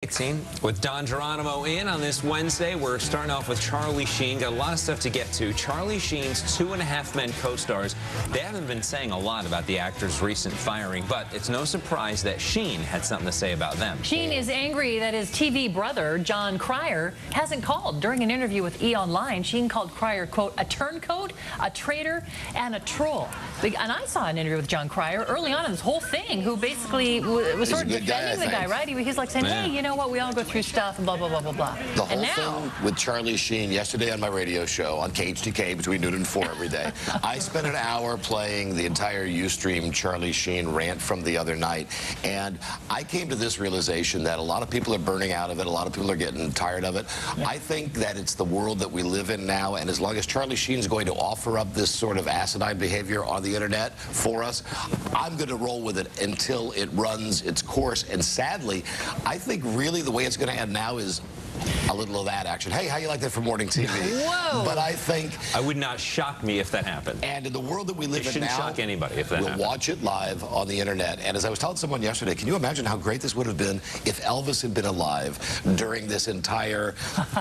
18 with Don Geronimo in on this Wednesday. We're starting off with Charlie Sheen. Got a lot of stuff to get to. Charlie Sheen's 2.5 Men co-stars, they haven't been saying a lot about the actor's recent firing, but it's no surprise that Sheen had something to say about them. Sheen is angry that his TV brother, Jon Cryer, hasn't called. During an interview with E! Online, Sheen called Cryer, quote, a turncoat, a traitor, and a troll. And I saw an interview with Jon Cryer early on in this whole thing, who basically was sort of defending the guy, right? He's like saying, hey, you know what, we all go through stuff, and blah, blah, blah, blah, blah. The whole thing with Charlie Sheen yesterday on my radio show on KHTK between noon and 4 every day, I spent an hour playing the entire Ustream Charlie Sheen rant from the other night, and I came to this realization that a lot of people are burning out of it, a lot of people are getting tired of it. I think that it's the world that we live in now, and as long as Charlie Sheen's going to offer up this sort of asinine behavior on the internet for us, I'm going to roll with it until it runs its course. And sadly, I think really the way it's going to end now is a little of that action. Hey, how you like that for morning TV? Whoa! But I think... I would not shock me if that happened. And in the world that we live in now... It shouldn't shock anybody if that happened. We'll watch it live on the internet. And as I was telling someone yesterday, can you imagine how great this would have been if Elvis had been alive during this entire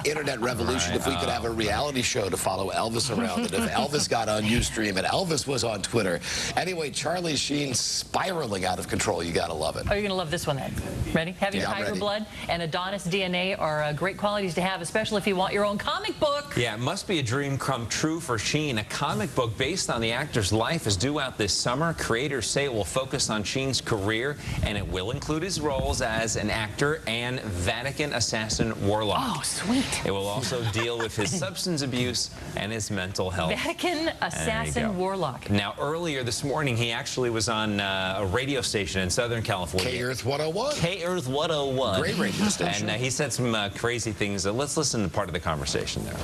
internet revolution? If we could have a reality show to follow Elvis around, and if Elvis got on Ustream and Elvis was on Twitter. Anyway, Charlie Sheen spiraling out of control. You gotta love it. Oh, you're gonna love this one then. Ready? Having tiger blood and Adonis DNA are great qualities to have, especially if you want your own comic book. Yeah, it must be a dream come true for Sheen. A comic book based on the actor's life is due out this summer. Creators say it will focus on Sheen's career, and it will include his roles as an actor and Vatican assassin warlock. Oh, sweet. It will also deal with his substance abuse and his mental health. Vatican assassin warlock. Now, earlier this morning, he actually was on a radio station in Southern California. K-Earth 101. K-Earth 101. Great radio station. And he said some crazy things. Let's listen to part of the conversation there.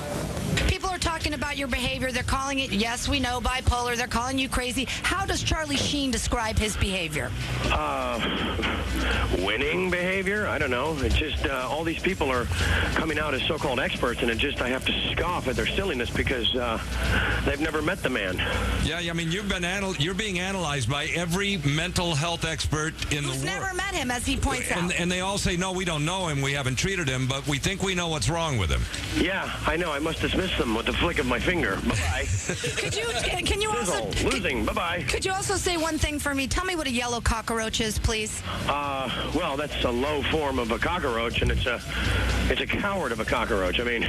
People are talking about your behavior. They're calling it, yes, we know, bipolar. They're calling you crazy. How does Charlie Sheen describe his behavior? Winning behavior? I don't know. It's just all these people are coming out as so-called experts, and I have to scoff at their silliness because they've never met the man. Yeah, I mean, you're being analyzed by every mental health expert in the world. Who's never met him, as he points out. And they all say, no, we don't know him, we haven't treated him, but we think we know what's wrong with him. Yeah, I know. I must dismiss them with the flick of my finger. Bye-bye. Can you also... Losing. Bye-bye. Could you also say one thing for me? Tell me what a yellow cockroach is, please. Well, that's a low form of a cockroach, and it's a coward of a cockroach. I mean,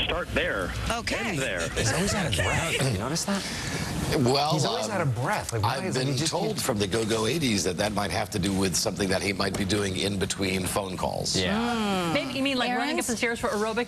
start there. Okay. End there. He's always out of breath. You notice that? Well, he's always out of breath. Like, I've been told from the Go-Go 80s that might have to do with something that he might be doing in between phone calls. Yeah. Maybe you mean like running up the stairs for aerobic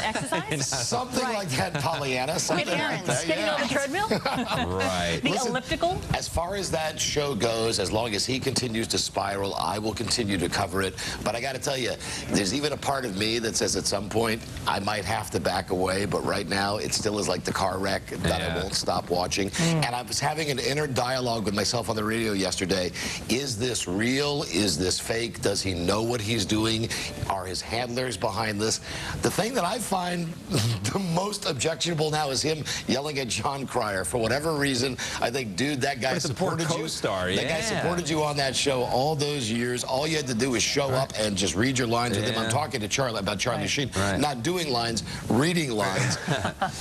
exercise? Something like that, Pollyanna. Something like that. Getting on the treadmill? Right. The elliptical? As far as that show goes, as long as he continues to spiral, I will continue to cover it. But I got to tell you, there's even a part of me that says at some point I might have to back away. But right now, it still is like the car wreck that I won't stop watching. And I was having an inner dialogue with myself on the radio yesterday. Is this real? Is this fake? Does he know what he's doing? Are his handlers behind this? The thing that I find the most objectionable now is him yelling at Jon Cryer. For whatever reason, I think, dude, that guy supported you. That guy supported you on that show all those years. All you had to do was show up and just read your lines with him. I'm talking to Charlie about Charlie Sheen. Not doing lines, reading lines.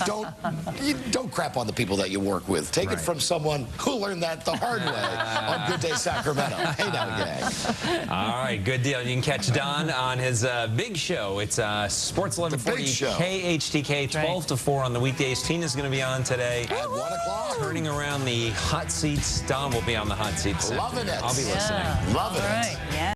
Don't crap on the people that you work with. Take it from someone who learned that the hard way on Good Day Sacramento. Hey now, gang. All right, good deal. You can catch Don on his big show. It's Sports 1140 KHTK, 12 to 4 on the weekdays. Tina's going to be on today at 1 o'clock. Turning around the hot seats. Don will be on the hot seats. Loving it. I'll be listening. Loving it. Yeah.